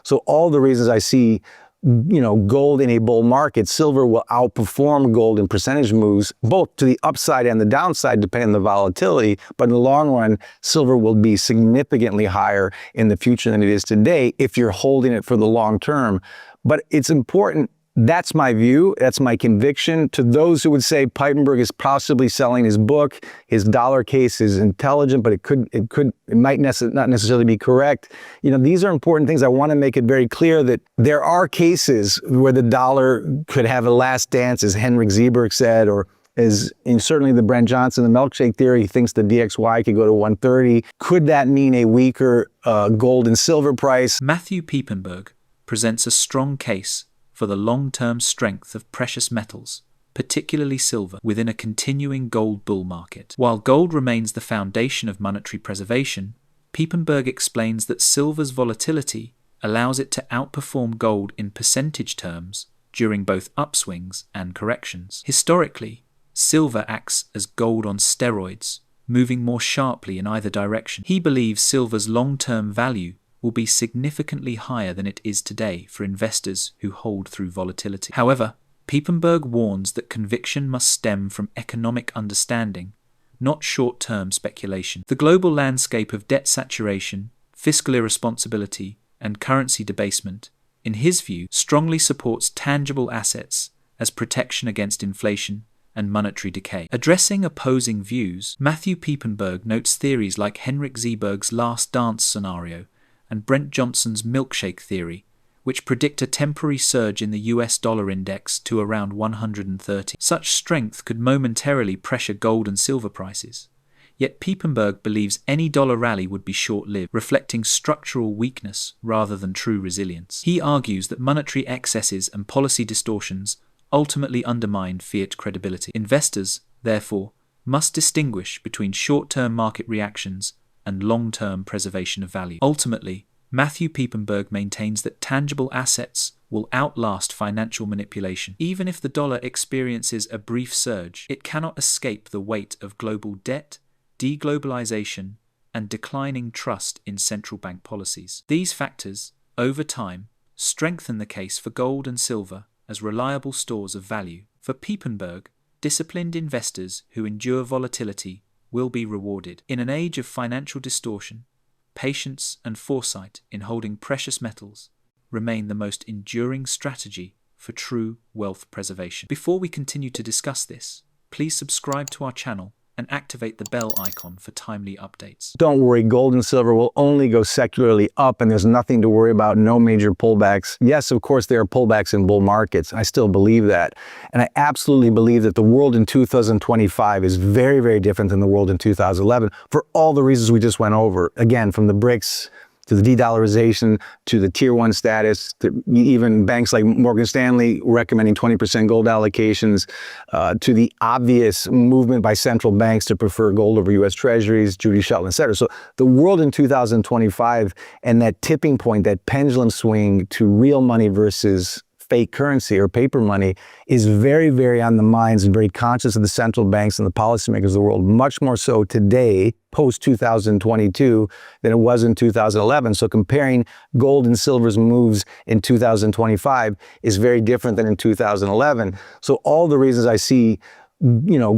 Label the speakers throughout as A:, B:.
A: So all the reasons I see gold in a bull market, silver will outperform gold in percentage moves, both to the upside and the downside, depending on the volatility. But in the long run, silver will be significantly higher in the future than it is today if you're holding it for the long term. But it's important. That's my view. That's my conviction. To those who would say Piepenburg is possibly selling his book, his dollar case is intelligent, but it might not necessarily be correct. These are important things. I want to make it very clear that there are cases where the dollar could have a last dance, as Henrik Zeberg said, or as in certainly the Brent Johnson, the milkshake theory, he thinks the DXY could go to 130. Could that mean a weaker gold and silver price?
B: Matthew Piepenburg presents a strong case for the long-term strength of precious metals, particularly silver, within a continuing gold bull market. While gold remains the foundation of monetary preservation, Piepenburg explains that silver's volatility allows it to outperform gold in percentage terms during both upswings and corrections. Historically, silver acts as gold on steroids, moving more sharply in either direction. He believes silver's long-term value will be significantly higher than it is today for investors who hold through volatility. However, Piepenburg warns that conviction must stem from economic understanding, not short-term speculation. The global landscape of debt saturation, fiscal irresponsibility, and currency debasement, in his view, strongly supports tangible assets as protection against inflation and monetary decay. Addressing opposing views, Matthew Piepenburg notes theories like Henrik Zeberg's last dance scenario and Brent Johnson's milkshake theory, which predict a temporary surge in the US dollar index to around 130. Such strength could momentarily pressure gold and silver prices. Yet Piepenburg believes any dollar rally would be short-lived, reflecting structural weakness rather than true resilience. He argues that monetary excesses and policy distortions ultimately undermine fiat credibility. Investors, therefore, must distinguish between short-term market reactions and long-term preservation of value. Ultimately, Matthew Piepenburg maintains that tangible assets will outlast financial manipulation. Even if the dollar experiences a brief surge, it cannot escape the weight of global debt, deglobalization, and declining trust in central bank policies. These factors, over time, strengthen the case for gold and silver as reliable stores of value. For Piepenburg, disciplined investors who endure volatility will be rewarded. In an age of financial distortion, patience and foresight in holding precious metals remain the most enduring strategy for true wealth preservation. Before we continue to discuss this, please subscribe to our channel and activate the bell icon for timely updates.
A: Don't worry, gold and silver will only go secularly up and there's nothing to worry about, no major pullbacks. Yes, of course, there are pullbacks in bull markets. I still believe that. And I absolutely believe that the world in 2025 is very, very different than the world in 2011 for all the reasons we just went over. Again, from the BRICS to the de-dollarization, to the tier 1 status, to even banks like Morgan Stanley recommending 20% gold allocations, to the obvious movement by central banks to prefer gold over US Treasuries, Judy Shelton, et cetera. So the world in 2025 and that tipping point, that pendulum swing to real money versus fake currency or paper money is very, very on the minds and very conscious of the central banks and the policymakers of the world, much more so today, post-2022, than it was in 2011. So comparing gold and silver's moves in 2025 is very different than in 2011. So all the reasons I see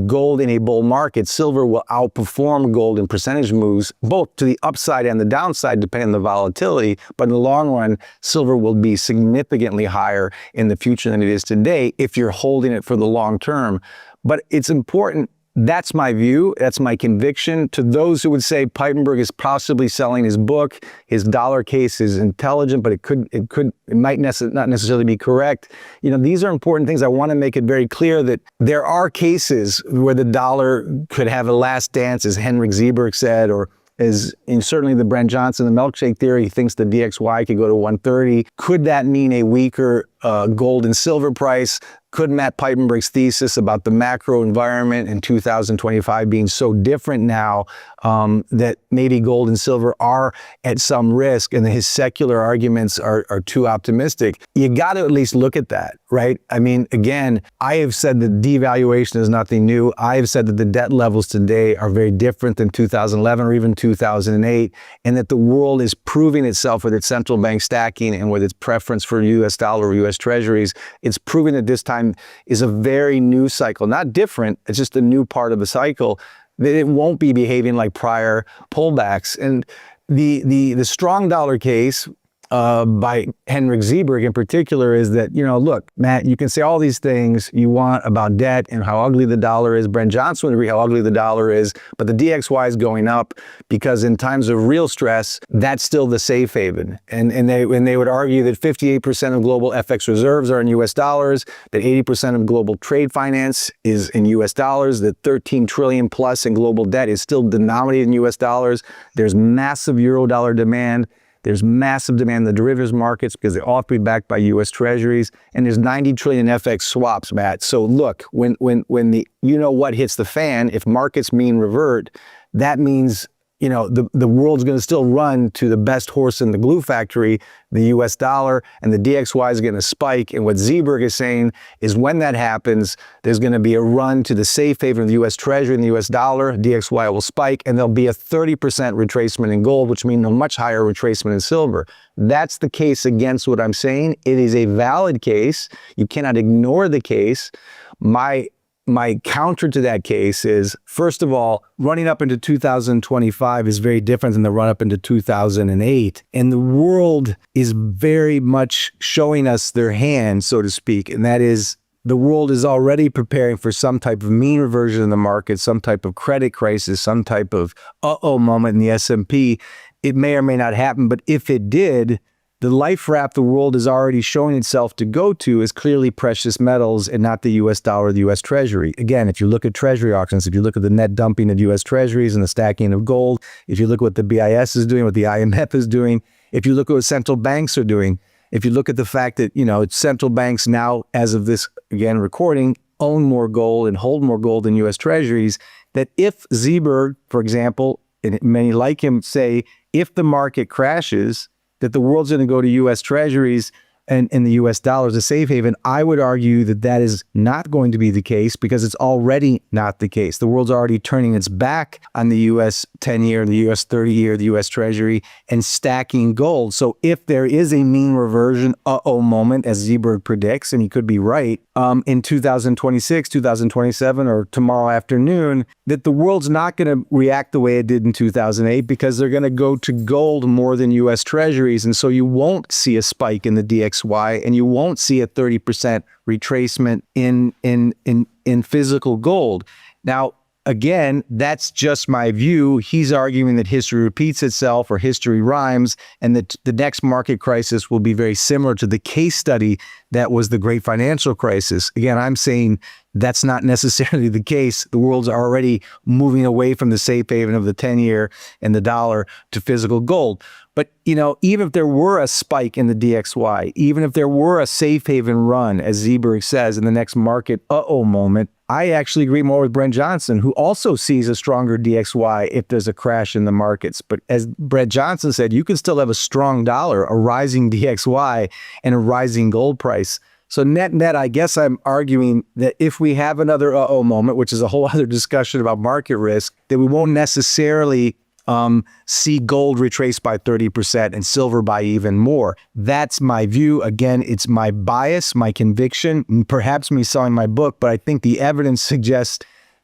A: gold in a bull market, silver will outperform gold in percentage moves, both to the upside and the downside, depending on the volatility. But in the long run, silver will be significantly higher in the future than it is today if you're holding it for the long term. But it's important. That's my view. That's my conviction. To those who would say Piepenburg is possibly selling his book, his dollar case is intelligent, but it might not necessarily be correct. These are important things. I want to make it very clear that there are cases where the dollar could have a last dance, as Henrik Zeberg said, or as in certainly the Brent Johnson, the milkshake theory, he thinks the DXY could go to 130. Could that mean a weaker gold and silver price? Could Matt Piepenburg's thesis about the macro environment in 2025 being so different now that maybe gold and silver are at some risk and his secular arguments are too optimistic? You got to at least look at that, right? I mean, again, I have said that devaluation is nothing new. I have said that the debt levels today are very different than 2011 or even 2008, and that the world is proving itself with its central bank stacking and with its preference for US dollar or US treasuries. It's proving that this time is a very new cycle, not different, it's just a new part of the cycle, that it won't be behaving like prior pullbacks. And the strong dollar case by Henrik Zeberg in particular is that, look, Matt, you can say all these things you want about debt and how ugly the dollar is. Brent Johnson would agree how ugly the dollar is, but the DXY is going up because in times of real stress, that's still the safe haven. And they would argue that 58% of global FX reserves are in US dollars, that 80% of global trade finance is in US dollars, that 13 trillion plus in global debt is still denominated in US dollars. There's massive euro dollar demand. There's massive demand in the derivatives markets because they all have to be backed by U.S. treasuries. And there's 90 trillion FX swaps, Matt. So look, when the what hits the fan, if markets mean revert, that means the world's going to still run to the best horse in the glue factory, the US dollar, and the DXY is going to spike. And what Zeberg is saying is when that happens, there's going to be a run to the safe haven of the US Treasury and the US dollar, DXY will spike, and there'll be a 30% retracement in gold, which means a much higher retracement in silver. That's the case against what I'm saying. It is a valid case. You cannot ignore the case. My counter to that case is, first of all, running up into 2025 is very different than the run up into 2008. And the world is very much showing us their hand, so to speak. And that is, the world is already preparing for some type of mean reversion in the market, some type of credit crisis, some type of uh-oh moment in the S&P. It may or may not happen, but if it did, the life raft the world is already showing itself to go to is clearly precious metals and not the US dollar or the US Treasury. Again, if you look at Treasury auctions, if you look at the net dumping of US Treasuries and the stacking of gold, if you look at what the BIS is doing, what the IMF is doing, if you look at what central banks are doing, if you look at the fact that, central banks now, as of this, again, recording, own more gold and hold more gold than US Treasuries, that if Zeberg, for example, and many like him say, if the market crashes, that the world's going to go to U.S. Treasuries and the U.S. dollar as a safe haven, I would argue that that is not going to be the case because it's already not the case. The world's already turning its back on the U.S. 10-year, the U.S. 30-year, the U.S. Treasury, and stacking gold. So if there is a mean reversion moment, as Zeberg predicts, and he could be right, in 2026, 2027, or tomorrow afternoon, that the world's not going to react the way it did in 2008 because they're going to go to gold more than U.S. Treasuries. And so you won't see a spike in the DXY and you won't see a 30% retracement in physical gold. Now, again, that's just my view. He's arguing that history repeats itself or history rhymes and that the next market crisis will be very similar to the case study that was the great financial crisis. Again, I'm saying that's not necessarily the case. The world's already moving away from the safe haven of the 10-year and the dollar to physical gold. But, even if there were a spike in the DXY, even if there were a safe haven run, as Zeberg says, in the next market moment, I actually agree more with Brent Johnson, who also sees a stronger DXY if there's a crash in the markets. But as Brent Johnson said, you can still have a strong dollar, a rising DXY, and a rising gold price. So net, I guess I'm arguing that if we have another moment, which is a whole other discussion about market risk, that we won't necessarily see gold retraced by 30% and silver by even more. That's my view. Again, it's my bias, my conviction, perhaps me selling my book, but I think the evidence suggests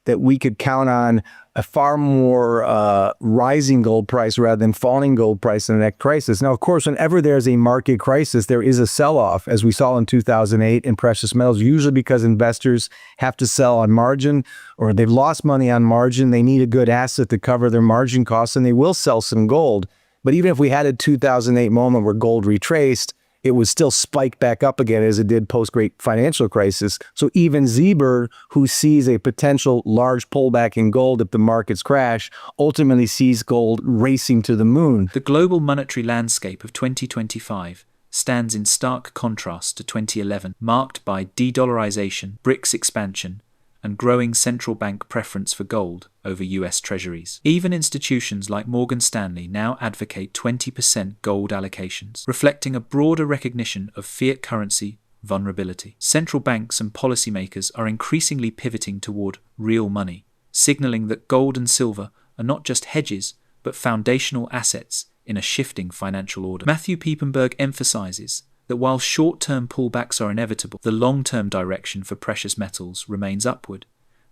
A: that we could count on a far more rising gold price rather than falling gold price in the next crisis. Now, of course, whenever there's a market crisis, there is a sell-off, as we saw in 2008 in precious metals, usually because investors have to sell on margin or they've lost money on margin. They need a good asset to cover their margin costs, and they will sell some gold. But even if we had a 2008 moment where gold retraced, it would still spike back up again as it did post-great financial crisis. So even Zeberg, who sees a potential large pullback in gold if the markets crash, ultimately sees gold racing to the moon.
B: The global monetary landscape of 2025 stands in stark contrast to 2011, marked by de-dollarization, BRICS expansion, and growing central bank preference for gold over US treasuries. Even institutions like Morgan Stanley now advocate 20% gold allocations, reflecting a broader recognition of fiat currency vulnerability. Central banks and policymakers are increasingly pivoting toward real money, signaling that gold and silver are not just hedges, but foundational assets in a shifting financial order. Matthew Piepenburg emphasizes that while short-term pullbacks are inevitable, the long-term direction for precious metals remains upward,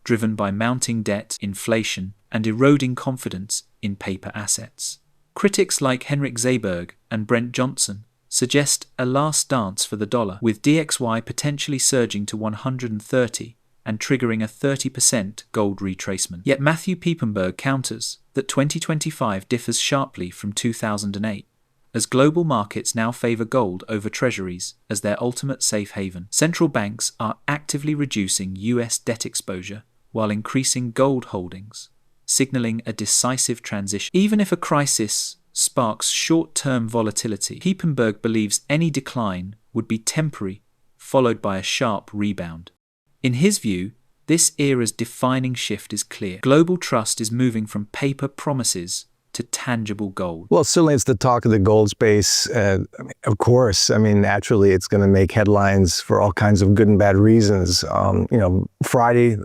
B: driven by mounting debt, inflation, and eroding confidence in paper assets. Critics like Henrik Zeyberg and Brent Johnson suggest a last dance for the dollar, with DXY potentially surging to 130 and triggering a 30% gold retracement. Yet Matthew Piepenburg counters that 2025 differs sharply from 2008, as global markets now favor gold over treasuries as their ultimate safe haven. Central banks are actively reducing US debt exposure while increasing gold holdings, signaling a decisive transition. Even if a crisis sparks short-term volatility, Piepenburg believes any decline would be temporary, followed by a sharp rebound. In his view, this era's defining shift is clear. Global trust is moving from paper promises to tangible gold.
A: Well, certainly it's the talk of the gold space. Of course, I mean, naturally, it's going to make headlines for all kinds of good and bad reasons. Friday,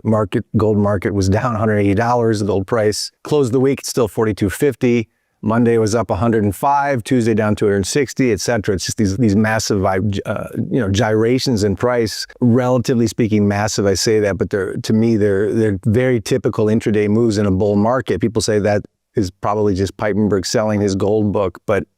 A: gold market was down $180. The gold price closed the week, it's still $42.50. Monday was up 105, Tuesday down 260, et cetera. It's just these massive, gyrations in price. Relatively speaking, massive. I say that, but to me, they're very typical intraday moves in a bull market. People say that is probably just Piepenburg selling his gold book. But,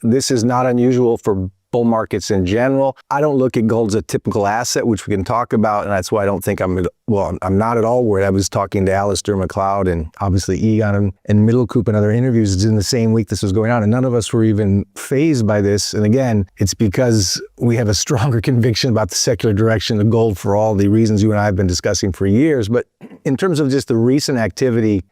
A: this is not unusual for bull markets in general. I don't look at gold as a typical asset, which we can talk about, and that's why I don't think I'm not at all worried. I was talking to Alistair McLeod and obviously Egon and Middlecoop and other interviews in the same week this was going on, and none of us were even fazed by this. And again, it's because we have a stronger conviction about the secular direction of gold for all the reasons you and I have been discussing for years. But in terms of just the recent activity,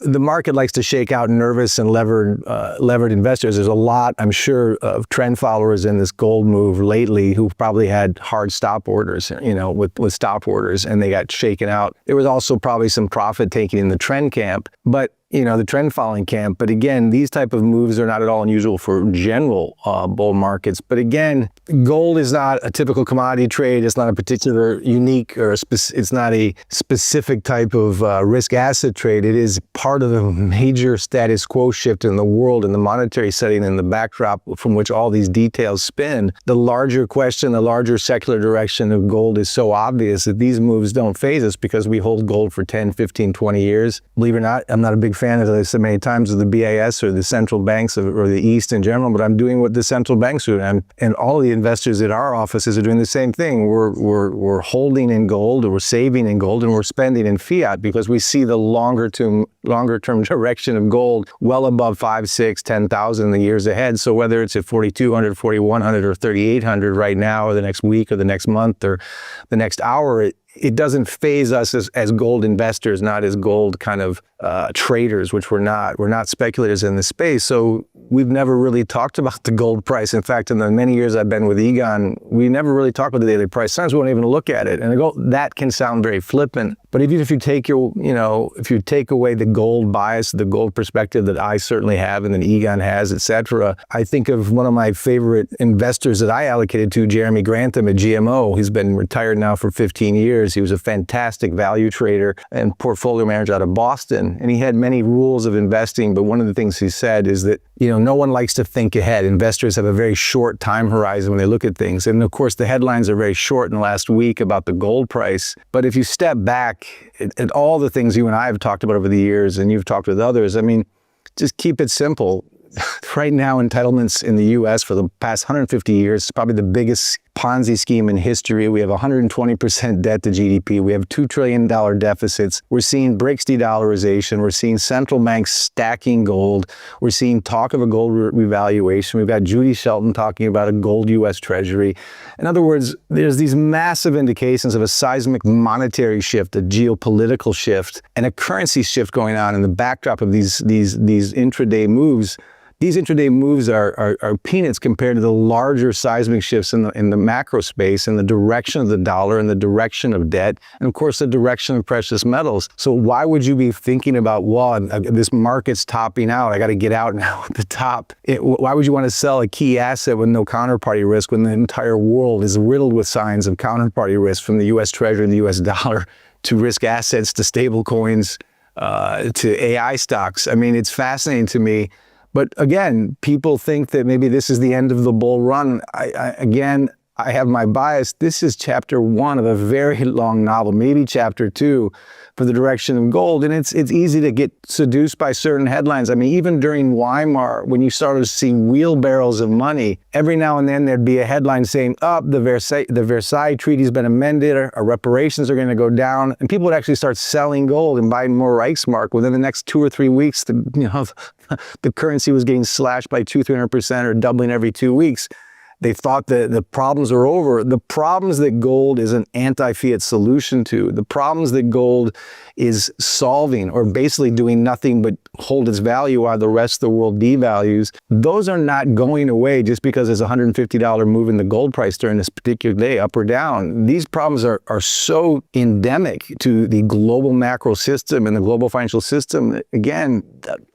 A: the market likes to shake out nervous and levered investors. There's a lot, I'm sure, of trend followers in this gold move lately who probably had hard stop orders, with stop orders, and they got shaken out. There was also probably some profit taking in the trend camp, but the trend following camp. But again, these type of moves are not at all unusual for general bull markets. But again, gold is not a typical commodity trade. It's not a particular unique it's not a specific type of risk asset trade. It is part of the major status quo shift in the world and the monetary setting and the backdrop from which all these details spin. The larger question, the larger secular direction of gold is so obvious that these moves don't faze us because we hold gold for 10, 15, 20 years. Believe it or not, I'm not a big fan, as I said many times, of the BIS or the central banks or the East in general, but I'm doing what the central banks do. And all of the investors at our offices are doing the same thing. We're holding in gold, or we're saving in gold, and we're spending in fiat because we see the longer term direction of gold well above 5, 6, 10,000 in the years ahead. So whether it's at 4,200, 4,100, or 3,800 right now, or the next week, or the next month, or the next hour, it doesn't faze us as gold investors, not as gold kind of traders, which we're not. We're not speculators in the space. So we've never really talked about the gold price. In fact, in the many years I've been with Egon, we never really talked about the daily price. Sometimes we won't even look at it. And that can sound very flippant. But even if you take if you take away the gold bias, the gold perspective that I certainly have and that Egon has, et cetera, I think of one of my favorite investors that I allocated to, Jeremy Grantham at GMO. He's been retired now for 15 years. He was a fantastic value trader and portfolio manager out of Boston. And he had many rules of investing, but one of the things he said is that, no one likes to think ahead. Investors have a very short time horizon when they look at things. And of course, the headlines are very short in the last week about the gold price. But if you step back at all the things you and I have talked about over the years, and you've talked with others, just keep it simple. Right now, entitlements in the U.S. for the past 150 years is probably the biggest Ponzi scheme in history. We have 120% debt to GDP. We have $2 trillion deficits. We're seeing BRICS de-dollarization. We're seeing central banks stacking gold. We're seeing talk of a gold revaluation. We've got Judy Shelton talking about a gold U.S. Treasury. In other words, there's these massive indications of a seismic monetary shift, a geopolitical shift, and a currency shift going on in the backdrop of these intraday moves. these intraday moves are peanuts compared to the larger seismic shifts in the macro space, and the direction of the dollar, and the direction of debt, and of course the direction of precious metals. So why would you be thinking about, well, this market's topping out, I got to get out now at the top? Why would you want to sell a key asset with no counterparty risk when the entire world is riddled with signs of counterparty risk, from the US Treasury and the US dollar to risk assets to stable coins to AI stocks? I mean, it's fascinating to me. But again, people think that maybe this is the end of the bull run. Again, I have my bias. This is chapter 1 of a very long novel, maybe chapter 2 for the direction of gold. And it's easy to get seduced by certain headlines. I mean, even during Weimar, when you started to see wheelbarrows of money, every now and then there'd be a headline saying, the Versailles Treaty has been amended, our reparations are going to go down. And people would actually start selling gold and buying more Reichsmark. Within the next 2 or 3 weeks, the currency was getting slashed by 200-300% or doubling every 2 weeks. They thought that the problems were over. The problems that gold is an anti-fiat solution to, the problems that gold is solving, or basically doing nothing but hold its value while the rest of the world devalues, those are not going away just because there's a $150 move in the gold price during this particular day, up or down. These problems are so endemic to the global macro system and the global financial system. Again,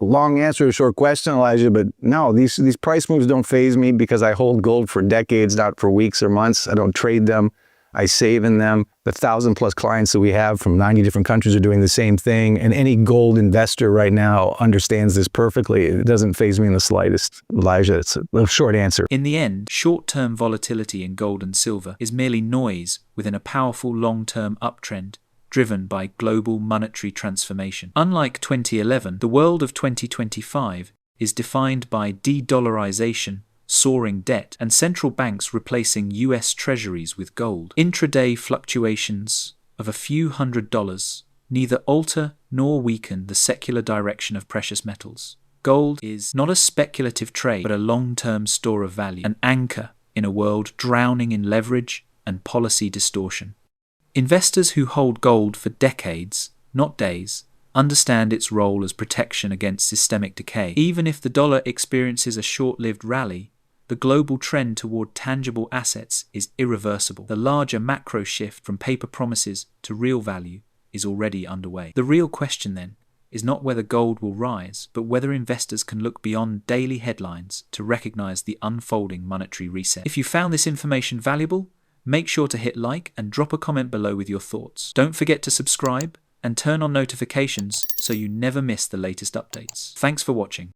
A: long answer to a short question, Elijah, but no, these price moves don't faze me because I hold gold for decades, not for weeks or months. I don't trade them. I save in them. The 1,000+ clients that we have from 90 different countries are doing the same thing. And any gold investor right now understands this perfectly. It doesn't faze me in the slightest, Elijah. It's a short answer.
B: In the end, short-term volatility in gold and silver is merely noise within a powerful long-term uptrend driven by global monetary transformation. Unlike 2011, the world of 2025 is defined by de-dollarization, soaring debt, and central banks replacing US treasuries with gold. Intraday fluctuations of a few $100s neither alter nor weaken the secular direction of precious metals. Gold is not a speculative trade, but a long-term store of value, an anchor in a world drowning in leverage and policy distortion. Investors who hold gold for decades, not days, understand its role as protection against systemic decay. Even if the dollar experiences a short-lived rally, the global trend toward tangible assets is irreversible. The larger macro shift from paper promises to real value is already underway. The real question then is not whether gold will rise, but whether investors can look beyond daily headlines to recognize the unfolding monetary reset. If you found this information valuable, make sure to hit like and drop a comment below with your thoughts. Don't forget to subscribe and turn on notifications so you never miss the latest updates. Thanks for watching.